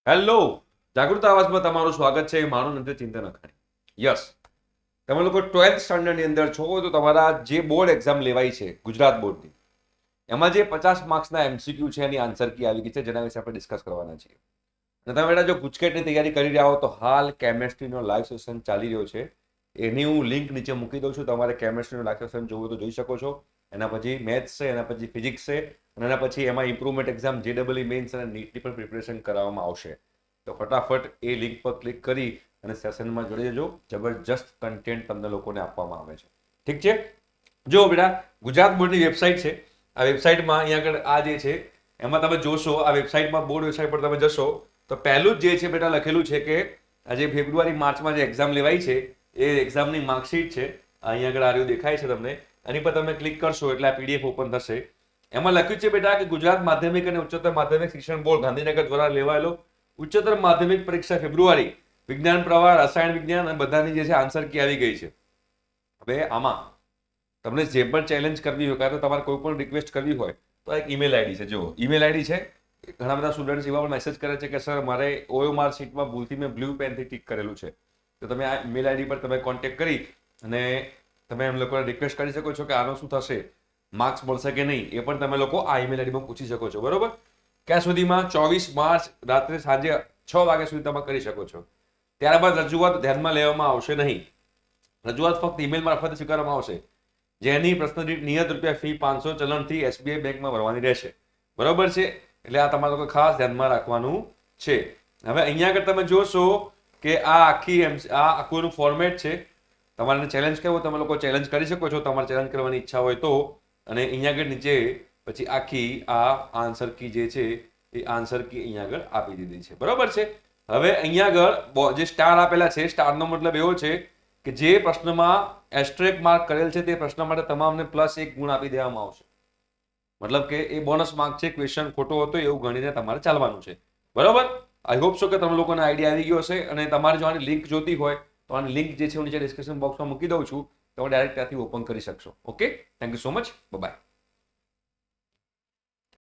Hello, જાગૃત આવાજમાં તમારું સ્વાગત છે. મારું નથી ચિંતન અખાણી. યસ, તમે લોકો 12th સ્ટાન્ડર્ડની અંદર છો તો તમારા જે બોર્ડ એક્ઝામ લેવાય છે ગુજરાત બોર્ડની, એમાં જે 50 માર્ક્સના એમસીક્યુ છે એની આન્સર કી આવી ગઈ છે, જેના વિશે આપણે ડિસ્કસ કરવાના છીએ. અને તમે બેટા જો ગુજકેટની તૈયારી કરી રહ્યા હો તો હાલ કેમેસ્ટ્રીનો લાઈવ સેશન ચાલી રહ્યો છે. એની હું લિંક નીચે મૂકી દઉં છું. તમારે કેમેસ્ટ્રીનો લાઈવ સેશન જોવું તો જોઈ શકો છો. એના પછી મેથ્સ છે, એના પછી ફિઝિક્સ છે, અને એના પછી એમાં ઇમ્પ્રુવમેન્ટ એક્ઝામ જેડબલઈ મેન્સ અને નીટની પણ પ્રિપરેશન કરાવવામાં આવશે. તો ફટાફટ એ લિંક પર ક્લિક કરી અને સેશનમાં જોડી દેજો. જબરજસ્ત કન્ટેન્ટ તમને લોકોને આપવામાં આવે છે. ઠીક છે? જો બેટા, ગુજરાત બોર્ડની વેબસાઇટ છે. આ વેબસાઇટમાં અહીંયા આગળ આ જે છે એમાં તમે જોશો, આ વેબસાઇટમાં બોર્ડ વેબસાઇટ પર તમે જશો તો પહેલું જ જે છે બેટા લખેલું છે કે આજે ફેબ્રુઆરી માર્ચમાં જે એક્ઝામ લેવાઈ છે એ એક્ઝામની માર્કશીટ છે. અહીંયા આગળ આર્યું દેખાય છે તમને. એની પર તમે ક્લિક કરશો એટલે આ પીડીએફ ઓપન થશે. એમાં લખ્યું છે બેટા કે ગુજરાત માધ્યમિક અને ઉચ્ચતર માધ્યમિક શિક્ષણ બોર્ડ ગાંધીનગર દ્વારા લેવાયેલો ઉચ્ચતર માધ્યમિક પરીક્ષા ફેબ્રુઆરી વિજ્ઞાન પ્રવાહ, રસાયણ વિજ્ઞાન અને બધાની જે છે આન્સર કી આવી ગઈ છે. હવે આમાં તમને જે પણ ચેલેન્જ કરવી હોય, કારણ કે તમારે કોઈ પણ રિક્વેસ્ટ કરવી હોય તો એક ઈમેલ આઈડી છે. જુઓ, ઈમેલ આઈડી છે. ઘણા બધા સ્ટુડન્ટ્સ એવા પણ મેસેજ કરે છે કે સર મારે ઓએમઆર શીટમાં ભૂલથી મેં બ્લુ પેનથી ટીક કરેલું છે. તો તમે આ ઈમેલ આઈડી પર તમે કોન્ટેક્ટ કરી અને તમે એમ લોકોને રિક્વેસ્ટ કરી શકો છો કે આનો શું થશે, માર્ક્સ મળશે કે નહીં, એ પણ તમે લોકો આ ઈમેલ આઈડીમાં પૂછી શકો છો. બરોબર? ક્યાં સુધીમાં? 24 માર્ચ રાત્રે સાંજે 6 વાગ્યા સુધી તમે કરી શકો છો. ત્યારબાદ રજૂઆત ધ્યાનમાં લેવામાં આવશે નહીં. રજૂઆત ફક્ત ઈમેલ મારફતે સ્વીકારવામાં આવશે, જેની પ્રશ્ન દીઠ નિયત રૂપિયા ફી 500 ચલણથી એસબીઆઈ બેંકમાં ભરવાની રહેશે. બરોબર છે? એટલે આ તમારે લોકો ખાસ ધ્યાનમાં રાખવાનું છે. હવે અહીંયા આગળ તમે જોશો કે આ આખું ફોર્મેટ છે. તમારે ચેલેન્જ કરવો, તમે લોકો ચેલેન્જ કરી શકો છો, તમારે ચેલેન્જ કરવાની ઈચ્છા હોય તો. અને અહીંયા આગળ નીચે પછી આખી આ આન્સર કી જે છે એ આન્સર કી અહીંયા આગળ આપી દીધી છે. બરોબર છે? હવે અહીંયા આગળ જે સ્ટાર આપેલા છે, સ્ટારનો મતલબ એવો છે કે જે પ્રશ્નમાં એસ્ટ્રેક માર્ક કરેલ છે તે પ્રશ્ન માટે તમામને +1 ગુણ આપી દેવામાં આવશે. મતલબ કે એ બોનસ માર્ક છે. ક્વેશ્ચન ખોટો હતો એવું ગણીને તમારે ચાલવાનું છે. બરોબર? આઈ હોપ સો કે તમે લોકોને આઈડિયા આવી ગયો હશે. અને તમારે જો આની લિંક જોતી હોય તો આની લિંક જે છે હું નીચે ડિસ્ક્રિપ્શન બોક્સમાં મૂકી દઉં છું. તમે ડાયરેક્ટ ત્યાંથી ઓપન કરી શકશો. Okay, thank you so much. By.